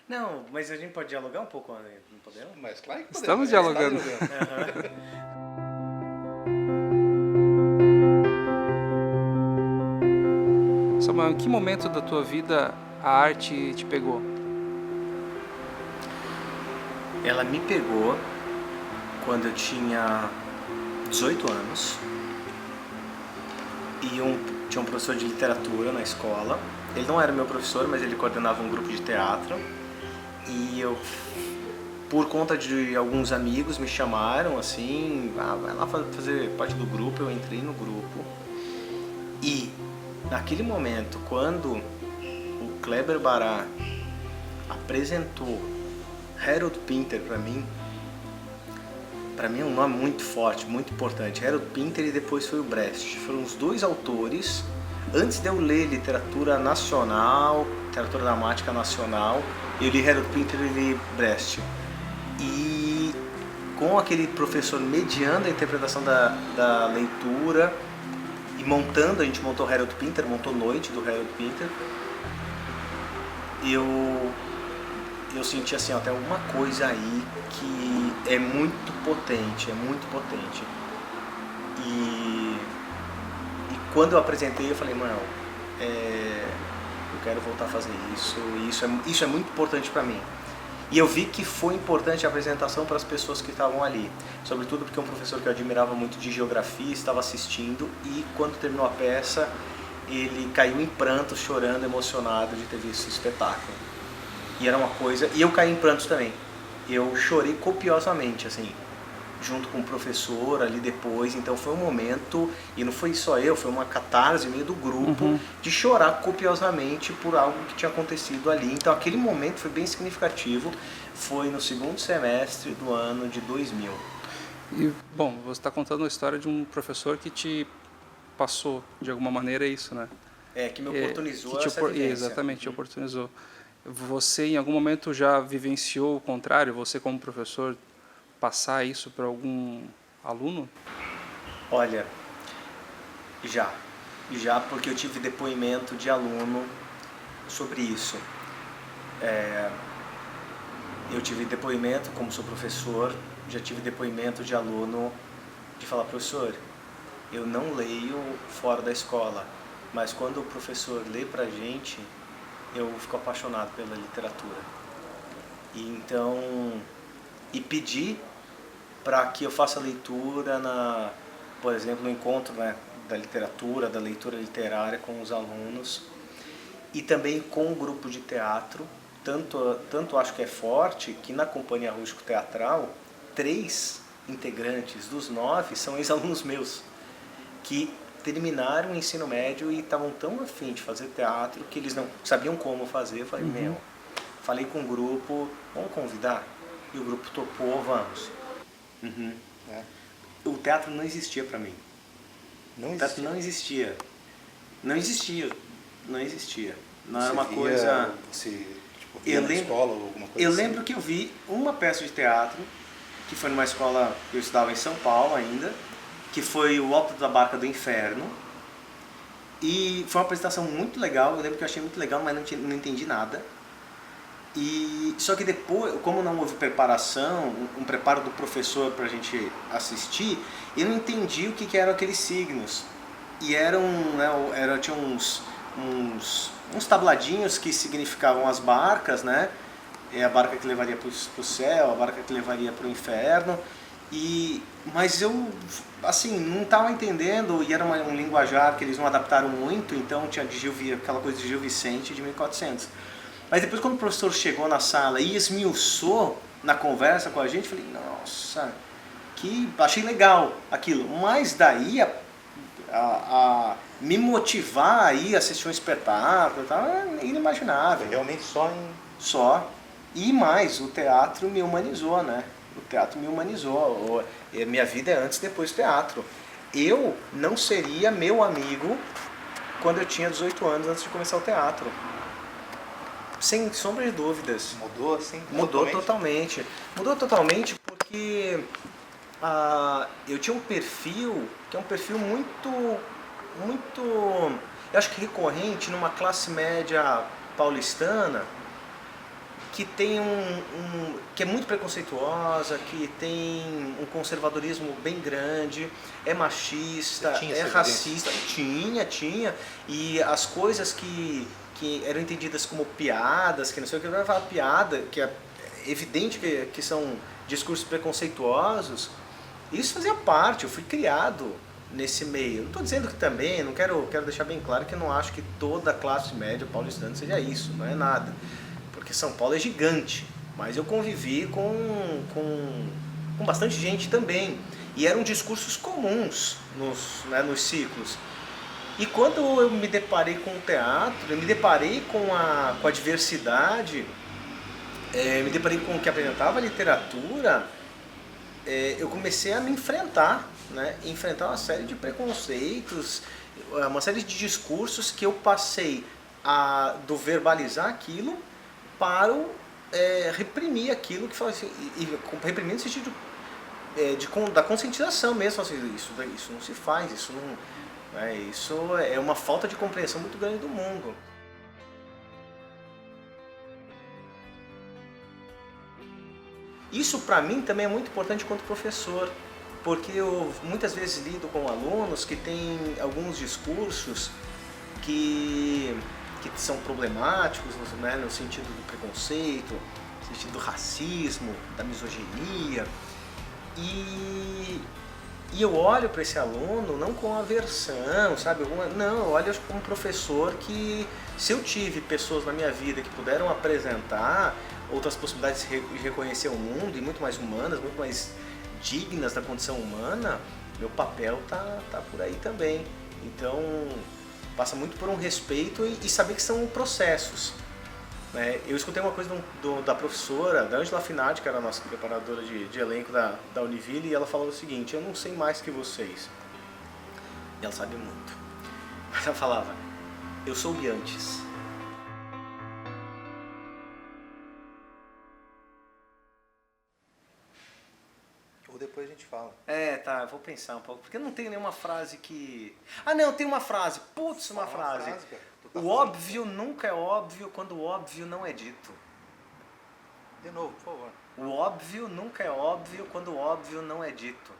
Não, mas a gente pode dialogar um pouco, André, não podemos? Mas claro que podemos. Estamos dialogando. Samuel, em que momento da tua vida a arte te pegou? Ela me pegou quando eu tinha 18 anos e tinha um professor de literatura na escola. Ele não era meu professor, mas ele coordenava um grupo de teatro. E eu, por conta de alguns amigos, me chamaram assim, vai lá fazer parte do grupo. Eu entrei no grupo. E naquele momento, quando o Kleber Bará apresentou Harold Pinter para mim é um nome muito forte, muito importante. Harold Pinter e depois foi o Brecht. Foram os dois autores. Antes de eu ler literatura nacional, literatura dramática nacional, eu li Harold Pinter e li Brecht. E com aquele professor mediando a interpretação da leitura e a gente montou Harold Pinter, montou Noite do Harold Pinter, eu senti assim, ó, tem alguma coisa aí que é muito potente, E quando eu apresentei, eu falei, mano, eu quero voltar a fazer isso, e isso é muito importante para mim. E eu vi que foi importante a apresentação para as pessoas que estavam ali, sobretudo porque um professor que eu admirava muito de geografia estava assistindo, e quando terminou a peça, ele caiu em prantos, chorando, emocionado de ter visto o espetáculo. E era uma coisa, e eu caí em prantos também. Eu chorei copiosamente, assim, junto com o professor ali depois. Então foi um momento, e não foi só eu, foi uma catarse meio do grupo, de chorar copiosamente por algo que tinha acontecido ali. Então aquele momento foi bem significativo, foi no segundo semestre do ano de 2000. E, bom, você está contando a história de um professor que te passou, de alguma maneira, isso, né? Que me oportunizou que essa vivência. Exatamente, te oportunizou. Você, em algum momento, já vivenciou o contrário? Você, como professor, passar isso para algum aluno? Olha, já, porque eu tive depoimento de aluno sobre isso. Eu tive depoimento, como sou professor, já tive depoimento de aluno de falar, professor, eu não leio fora da escola, mas quando o professor lê pra gente, eu fico apaixonado pela literatura. E pedir para que eu faça leitura, por exemplo, no encontro, né, da literatura, da leitura literária com os alunos, e também com o grupo de teatro. Tanto acho que é forte que na Companhia Rústico Teatral, 3 integrantes dos 9 são ex-alunos meus, que terminaram o ensino médio e estavam tão afim de fazer teatro que eles não sabiam como fazer. Eu falei, falei com o grupo, vamos convidar? E o grupo topou, vamos. O teatro não existia pra mim. O teatro não existia. Não era uma coisa... Eu lembro, escola ou alguma coisa eu assim? lembro que eu vi uma peça de teatro, que foi numa escola que eu estudava em São Paulo ainda, que foi o Alto da Barca do Inferno. E foi uma apresentação muito legal, eu lembro que eu achei muito legal, mas não entendi nada. Só que depois, como não houve preparação, um preparo do professor pra gente assistir, eu não entendi o que eram aqueles signos. E tinha uns tabladinhos que significavam as barcas, né? A barca que levaria pro céu, a barca que levaria pro inferno. Mas eu, assim, não estava entendendo, e era um linguajar que eles não adaptaram muito, então tinha aquela coisa de Gil Vicente de 1400. Mas depois, quando o professor chegou na sala e esmiuçou na conversa com a gente, eu falei, nossa, achei legal aquilo. Mas daí a me motivar a ir assistir um espetáculo é inimaginável. Realmente Só. E mais, o teatro me humanizou, né? O teatro me humanizou. Minha vida é antes e depois do teatro. Eu não seria meu amigo quando eu tinha 18 anos, antes de começar o teatro. Sem sombra de dúvidas. Mudou assim? Mudou totalmente. Mudou totalmente porque eu tinha um perfil, que é um perfil muito, eu acho que recorrente numa classe média paulistana, que tem que é muito preconceituosa, que tem um conservadorismo bem grande, é machista, é racista. Tinha. E as coisas que eram entendidas como piadas, que não sei o que, vai falar piada, que é evidente que são discursos preconceituosos, isso fazia parte, eu fui criado nesse meio. Não estou dizendo que também, não quero deixar bem claro que eu não acho que toda a classe média paulistana seja isso, não é nada. Porque São Paulo é gigante, mas eu convivi com bastante gente também. E eram discursos comuns nos ciclos. E quando eu me deparei com o teatro, eu me deparei com a diversidade, me deparei com o que apresentava a literatura, eu comecei a me enfrentar, né? Enfrentar uma série de preconceitos, uma série de discursos que eu passei do verbalizar aquilo para reprimir aquilo que fala assim, e reprimir no sentido da conscientização mesmo, assim, isso não se faz, isso é uma falta de compreensão muito grande do mundo. Isso para mim também é muito importante enquanto professor, porque eu muitas vezes lido com alunos que têm alguns discursos que são problemáticos, né, no sentido do preconceito, no sentido do racismo, da misoginia. E eu olho para esse aluno não com aversão, sabe? Não, eu olho como um professor que, se eu tive pessoas na minha vida que puderam apresentar outras possibilidades de reconhecer o mundo, e muito mais humanas, muito mais dignas da condição humana, meu papel tá por aí também. Então, passa muito por um respeito e saber que são processos. Né? Eu escutei uma coisa da professora, da Ângela Finardi, que era a nossa preparadora de elenco da Univille, e ela falou o seguinte: eu não sei mais que vocês. E ela sabe muito. Mas ela falava: eu soube antes. Ou depois a gente fala. Tá, eu vou pensar um pouco, porque não tem nenhuma frase que... Ah, não, tem uma frase, uma frase. O óbvio nunca é óbvio quando o óbvio não é dito. De novo, por favor. O óbvio nunca é óbvio quando o óbvio não é dito.